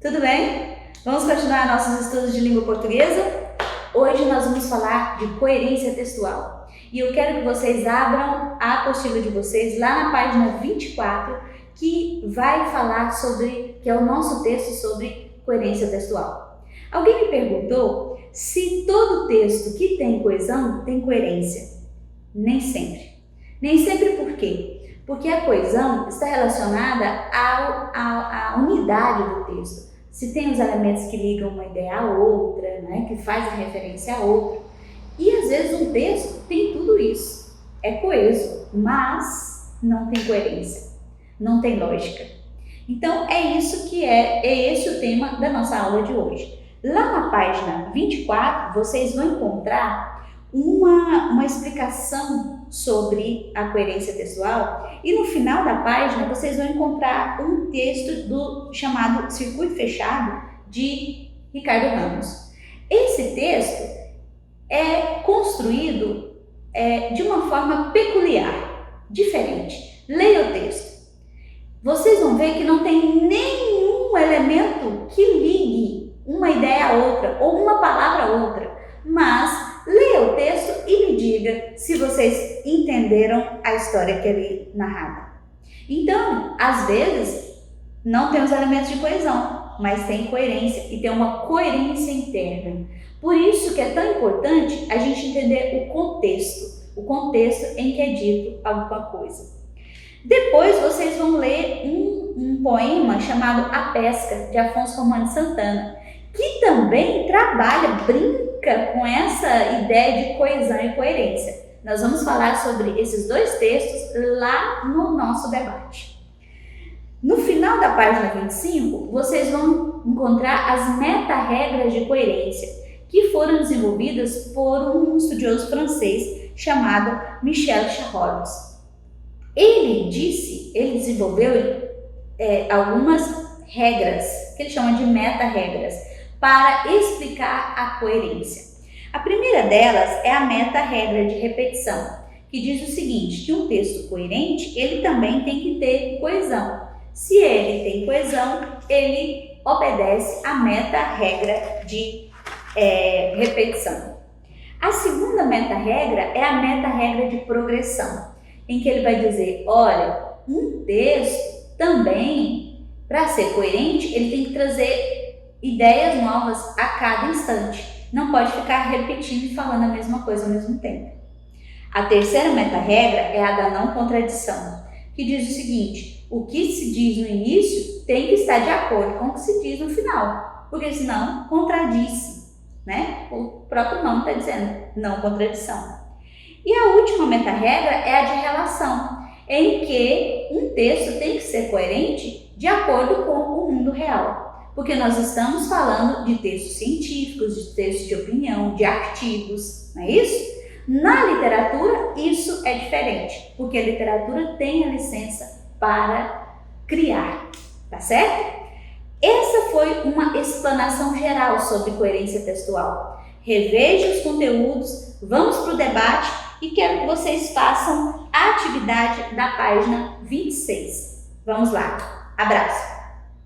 Tudo bem? Vamos continuar nossos estudos de língua portuguesa? Hoje nós vamos falar de coerência textual. E eu quero que vocês abram a apostila de vocês lá na página 24, que vai falar sobre, que é o nosso texto sobre coerência textual. Alguém me perguntou se todo texto que tem coesão tem coerência. Nem sempre. Nem sempre por quê? Porque a coesão está relacionada à unidade do texto. Se tem os elementos que ligam uma ideia à outra, né, que faz a referência a outra. E às vezes um texto tem tudo isso. É coeso, mas não tem coerência, não tem lógica. Então é esse o tema da nossa aula de hoje. Lá na página 24, vocês vão encontrar uma explicação sobre a coerência textual e no final da página vocês vão encontrar um texto chamado Circuito Fechado, de Ricardo Ramos. Esse texto é construído de uma forma peculiar, diferente. Leia o texto. Vocês vão ver que não tem nenhum elemento que ligue uma ideia a outra ou uma palavra a outra, mas leia o texto e me diga se vocês entenderam a história que ele narrava. Então, às vezes, não tem os elementos de coesão, mas tem coerência e tem uma coerência interna. Por isso que é tão importante a gente entender o contexto em que é dito alguma coisa. Depois vocês vão ler um poema chamado A Pesca, de Afonso Romano de Santana, que também brinca com essa ideia de coesão e coerência. Nós vamos falar sobre esses dois textos lá no nosso debate. No final da página 25, vocês vão encontrar as meta-regras de coerência, que foram desenvolvidas por um estudioso francês chamado Michel Charolles. Ele desenvolveu algumas regras, que ele chama de meta-regras, para explicar a coerência. A primeira delas é a meta-regra de repetição, que diz o seguinte, que um texto coerente, ele também tem que ter coesão. Se ele tem coesão, ele obedece à meta-regra de repetição. A segunda meta-regra é a meta-regra de progressão, em que ele vai dizer, olha, um texto também, para ser coerente, ele tem que trazer ideias novas a cada instante. Não pode ficar repetindo e falando a mesma coisa ao mesmo tempo. A terceira meta-regra é a da não contradição, que diz o seguinte, o que se diz no início tem que estar de acordo com o que se diz no final, porque senão contradiz, né? O próprio nome está dizendo não contradição. E a última meta-regra é a de relação, em que um texto tem que ser coerente de acordo com o mundo real. Porque nós estamos falando de textos científicos, de textos de opinião, de artigos, não é isso? Na literatura, isso é diferente, porque a literatura tem a licença para criar, tá certo? Essa foi uma explanação geral sobre coerência textual. Reveja os conteúdos, vamos para o debate e quero que vocês façam a atividade da página 26. Vamos lá, abraço!